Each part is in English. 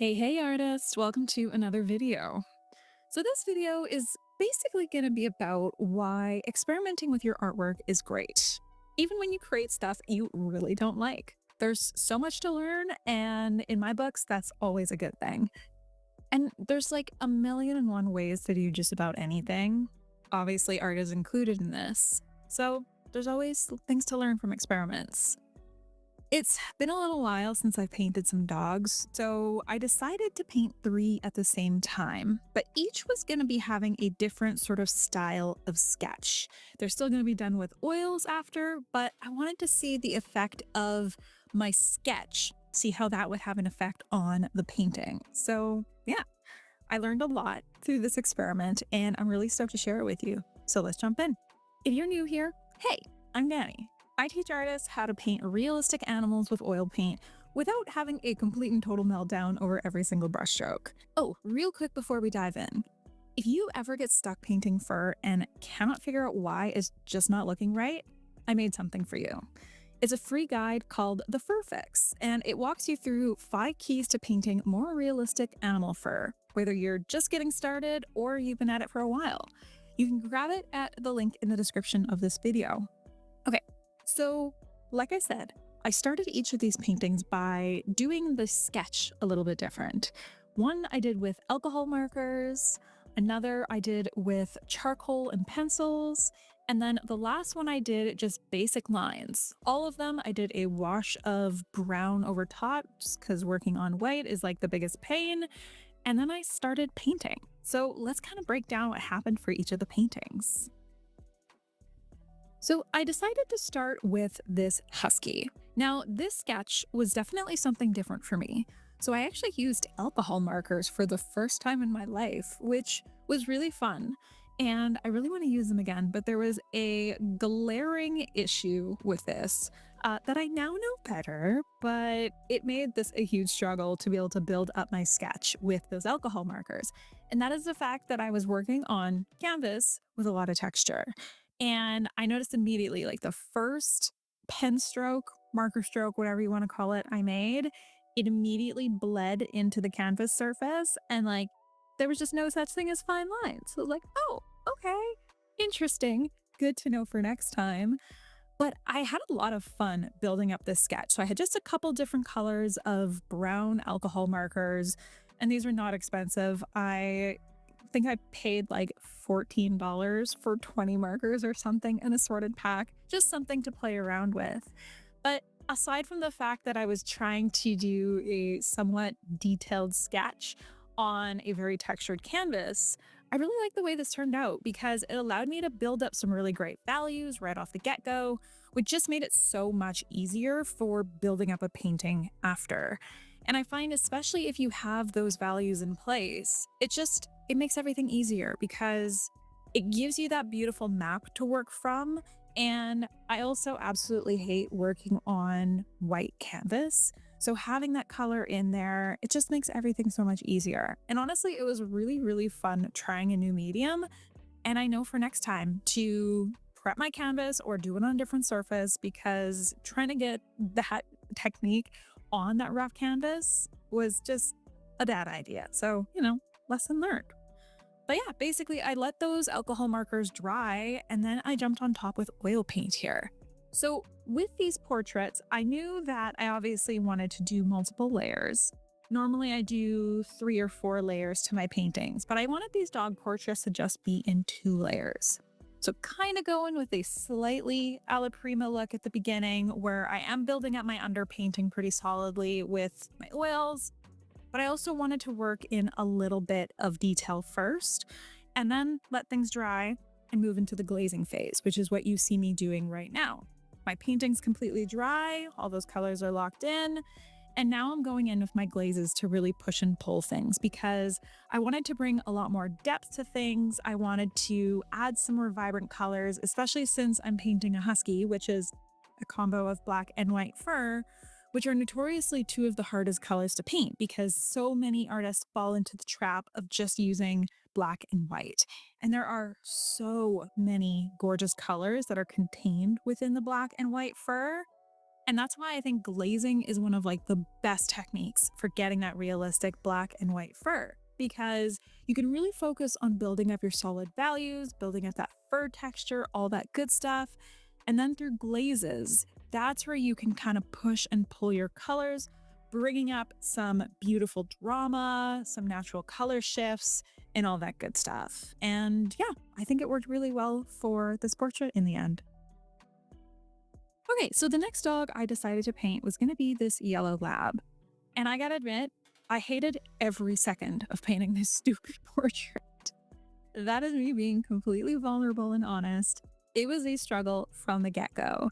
Hey artists, welcome to another video. So this video is basically going to be about why experimenting with your artwork is great, even when you create stuff you really don't like. There's so much to learn, and in my books, that's always a good thing. And there's like a million and one ways to do just about anything. Obviously, art is included in this. So there's always things to learn from experiments. It's been a little while since I've painted some dogs, so I decided to paint three at the same time, but each was going to be having a different sort of style of sketch. They're still going to be done with oils after, but I wanted to see the effect of my sketch, see how that would have an effect on the painting. So, yeah, I learned a lot through this experiment, and I'm really stoked to share it with you. So let's jump in. If you're new here, hey, I'm Danny. I teach artists how to paint realistic animals with oil paint without having a complete and total meltdown over every single brushstroke. Oh, real quick before we dive in. If you ever get stuck painting fur and cannot figure out why it's just not looking right, I made something for you. It's a free guide called The Fur Fix, and it walks you through 5 keys to painting more realistic animal fur, whether you're just getting started or you've been at it for a while. You can grab it at the link in the description of this video. Okay, so like I said, I started each of these paintings by doing the sketch a little bit different. One I did with alcohol markers, another I did with charcoal and pencils, and then the last one I did just basic lines. All of them I did a wash of brown over top just because working on white is like the biggest pain. And then I started painting. So let's kind of break down what happened for each of the paintings. So I decided to start with this husky. Now, this sketch was definitely something different for me. So I actually used alcohol markers for the first time in my life, which was really fun. And I really want to use them again, but there was a glaring issue with this that I now know better, but it made this a huge struggle to be able to build up my sketch with those alcohol markers. And that is the fact that I was working on canvas with a lot of texture. And I noticed immediately, like the first pen stroke, marker stroke, whatever you want to call it, I made, it immediately bled into the canvas surface. And like, there was just no such thing as fine lines. So I was like, oh, okay, interesting. Good to know for next time. But I had a lot of fun building up this sketch. So I had just a couple different colors of brown alcohol markers, and these were not expensive. I think I paid like $14 for 20 markers or something, an assorted pack, just something to play around with. But aside from the fact that I was trying to do a somewhat detailed sketch on a very textured canvas, I really like the way this turned out because it allowed me to build up some really great values right off the get-go, which just made it so much easier for building up a painting after. And I find especially if you have those values in place, it makes everything easier because it gives you that beautiful map to work from. And I also absolutely hate working on white canvas. So having that color in there, it just makes everything so much easier. And honestly, it was really, really fun trying a new medium. And I know for next time to prep my canvas or do it on a different surface because trying to get that technique on that rough canvas was just a bad idea. So, lesson learned. But yeah, basically I let those alcohol markers dry and then I jumped on top with oil paint here. So with these portraits, I knew that I obviously wanted to do multiple layers. Normally I do 3 or 4 layers to my paintings, but I wanted these dog portraits to just be in 2 layers. So kind of going with a slightly alla prima look at the beginning where I am building up my underpainting pretty solidly with my oils, but I also wanted to work in a little bit of detail first and then let things dry and move into the glazing phase, which is what you see me doing right now. My painting's completely dry, all those colors are locked in, and now I'm going in with my glazes to really push and pull things because I wanted to bring a lot more depth to things. I wanted to add some more vibrant colors, especially since I'm painting a husky, which is a combo of black and white fur, which are notoriously 2 of the hardest colors to paint because so many artists fall into the trap of just using black and white. And there are so many gorgeous colors that are contained within the black and white fur. And that's why I think glazing is one of like the best techniques for getting that realistic black and white fur, because you can really focus on building up your solid values, building up that fur texture, all that good stuff. And then through glazes, that's where you can kind of push and pull your colors, bringing up some beautiful drama, some natural color shifts, and all that good stuff. And yeah, I think it worked really well for this portrait in the end. Okay, so the next dog I decided to paint was going to be this yellow lab. And I gotta admit, I hated every second of painting this stupid portrait. That is me being completely vulnerable and honest. It was a struggle from the get go.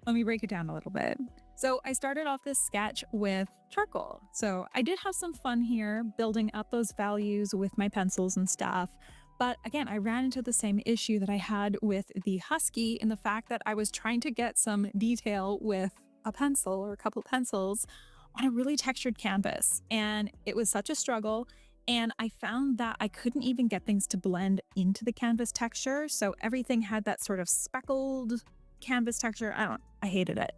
Let me break it down a little bit. So, I started off this sketch with charcoal. So, I did have some fun here building up those values with my pencils and stuff. But again, I ran into the same issue that I had with the husky in the fact that I was trying to get some detail with a pencil or a couple pencils on a really textured canvas. And it was such a struggle. And I found that I couldn't even get things to blend into the canvas texture. So everything had that sort of speckled canvas texture. I hated it.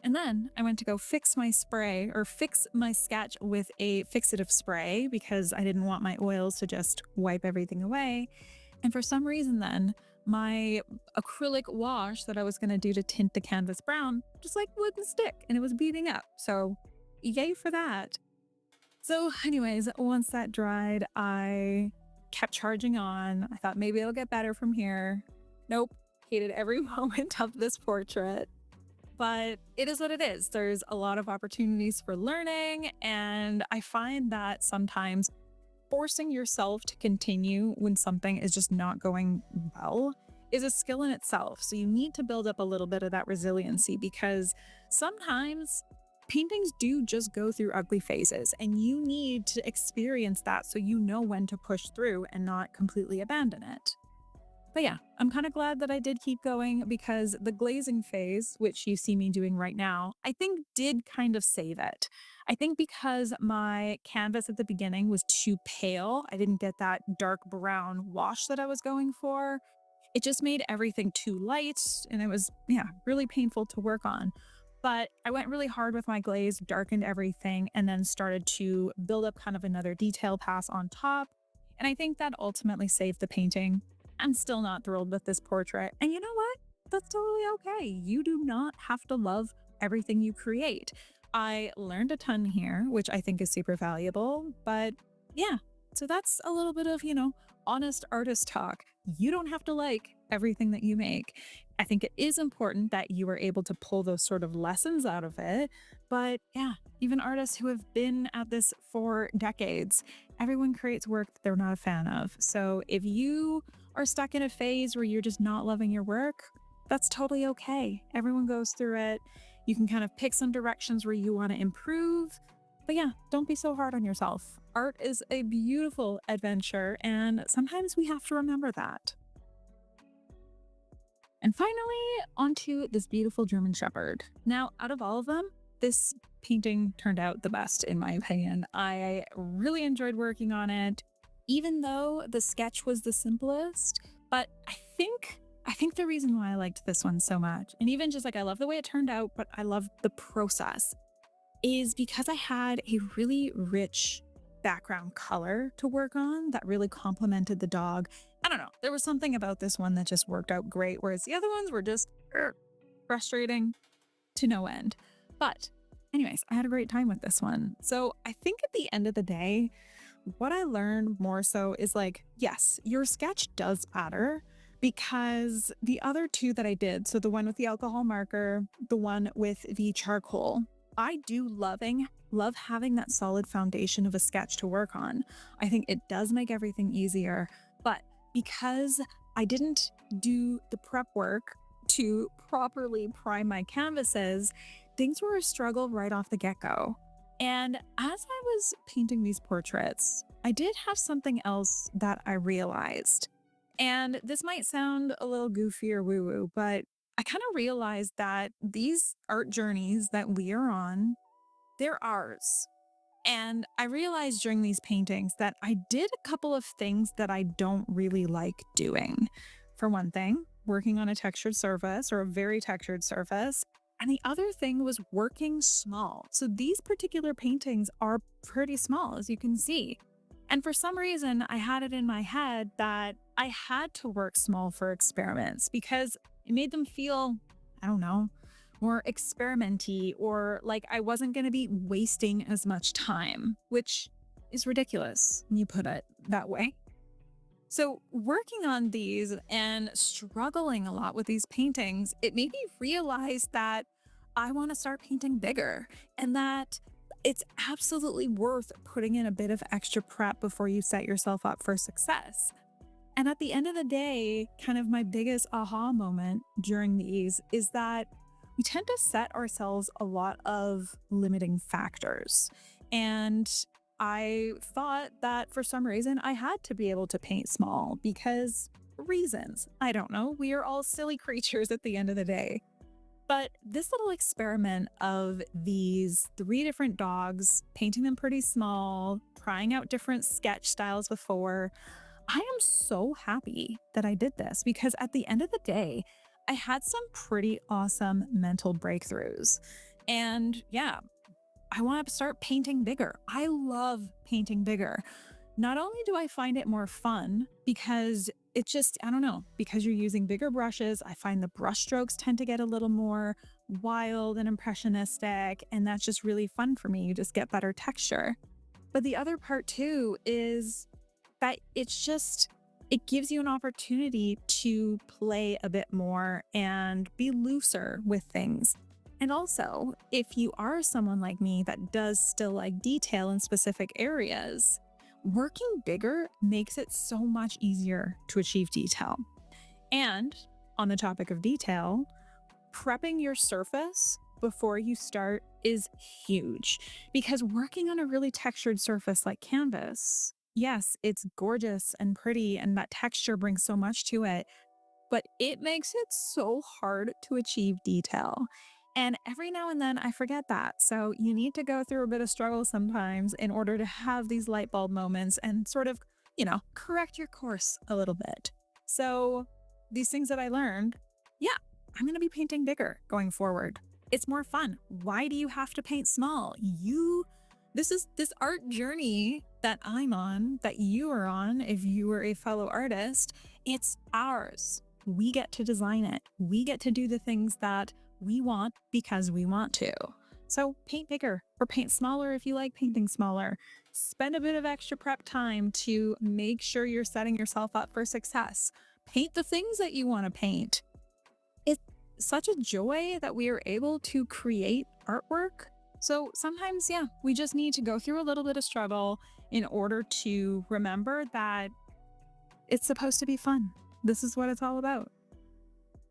And then I went to go fix my spray or fix my sketch with a fixative spray because I didn't want my oils to just wipe everything away. And for some reason, then my acrylic wash that I was going to do to tint the canvas brown just like wouldn't stick and it was beating up. So, yay for that. So, anyways, once that dried, I kept charging on. I thought maybe it'll get better from here. Nope, hated every moment of this portrait. But it is what it is. There's a lot of opportunities for learning. And I find that sometimes forcing yourself to continue when something is just not going well is a skill in itself. So you need to build up a little bit of that resiliency because sometimes paintings do just go through ugly phases and you need to experience that so you know when to push through and not completely abandon it. But yeah, I'm kind of glad that I did keep going because the glazing phase, which you see me doing right now, I think did kind of save it. I think because my canvas at the beginning was too pale, I didn't get that dark brown wash that I was going for. It just made everything too light and it was, yeah, really painful to work on. But I went really hard with my glaze, darkened everything, and then started to build up kind of another detail pass on top. And I think that ultimately saved the painting. I'm still not thrilled with this portrait. And you know what? That's totally okay. You do not have to love everything you create. I learned a ton here, which I think is super valuable. But yeah, so that's a little bit of, honest artist talk. You don't have to like everything that you make. I think it is important that you are able to pull those sort of lessons out of it. But yeah, even artists who have been at this for decades, everyone creates work that they're not a fan of. So if you are stuck in a phase where you're just not loving your work, that's totally okay. Everyone goes through it. You can kind of pick some directions where you want to improve. But yeah, don't be so hard on yourself. Art is a beautiful adventure, and sometimes we have to remember that. And finally, onto this beautiful German Shepherd. Now, out of all of them, this painting turned out the best, in my opinion. I really enjoyed working on it, even though the sketch was the simplest. But I think the reason why I liked this one so much, and even just like I love the way it turned out, but I love the process, is because I had a really rich background color to work on that really complemented the dog. I don't know. There was something about this one that just worked out great, whereas the other ones were just frustrating to no end. But anyways, I had a great time with this one. So I think at the end of the day, what I learned more so is like, yes, your sketch does matter because the other two that I did, so the one with the alcohol marker, the one with the charcoal, I do love having that solid foundation of a sketch to work on. I think it does make everything easier, but because I didn't do the prep work to properly prime my canvases, things were a struggle right off the get-go. And as I was painting these portraits, I did have something else that I realized. And this might sound a little goofy or woo-woo, but I kind of realized that these art journeys that we are on, they're ours. And I realized during these paintings that I did a couple of things that I don't really like doing. For one thing, working on a textured surface or a very textured surface, And the other thing was working small. So these particular paintings are pretty small, as you can see. And for some reason, I had it in my head that I had to work small for experiments because it made them feel, I don't know, more experimenty or like I wasn't going to be wasting as much time, which is ridiculous when you put it that way. So, working on these and struggling a lot with these paintings, it made me realize that I want to start painting bigger and that it's absolutely worth putting in a bit of extra prep before you set yourself up for success. And at the end of the day, kind of my biggest aha moment during these is that we tend to set ourselves a lot of limiting factors. And I thought that for some reason I had to be able to paint small because reasons. I don't know. We are all silly creatures at the end of the day. But this little experiment of these three different dogs, painting them pretty small, trying out different sketch styles before, I am so happy that I did this because at the end of the day, I had some pretty awesome mental breakthroughs. And yeah, I want to start painting bigger. I love painting bigger. Not only do I find it more fun because it just, I don't know, because you're using bigger brushes, I find the brush strokes tend to get a little more wild and impressionistic. And that's just really fun for me. You just get better texture. But the other part too is that it gives you an opportunity to play a bit more and be looser with things. And also, if you are someone like me that does still like detail in specific areas, working bigger makes it so much easier to achieve detail. And on the topic of detail, prepping your surface before you start is huge because working on a really textured surface like canvas, yes, it's gorgeous and pretty, and that texture brings so much to it, but it makes it so hard to achieve detail. And every now and then I forget that. So you need to go through a bit of struggle sometimes in order to have these light bulb moments and sort of, correct your course a little bit. So these things that I learned, yeah, I'm going to be painting bigger going forward. It's more fun. Why do you have to paint small? This is this art journey that I'm on, that you are on, if you are a fellow artist, it's ours. We get to design it. We get to do the things that we want because we want to. So paint bigger or paint smaller if you like painting smaller. Spend a bit of extra prep time to make sure you're setting yourself up for success. Paint the things that you want to paint. It's such a joy that we are able to create artwork. So sometimes, yeah, we just need to go through a little bit of struggle in order to remember that it's supposed to be fun. This is what it's all about.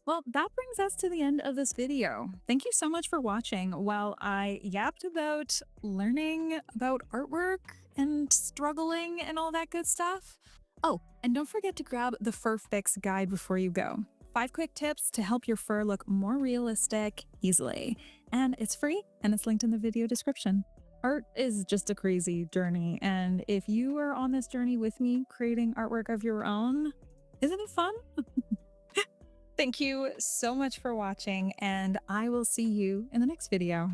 Well, that brings us to the end of this video. Thank you so much for watching while I yapped about learning about artwork and struggling and all that good stuff. Oh, and don't forget to grab the Fur Fix guide before you go. 5 quick tips to help your fur look more realistic easily. And it's free and it's linked in the video description. Art is just a crazy journey. And if you are on this journey with me, creating artwork of your own, isn't it fun? Thank you so much for watching, and I will see you in the next video.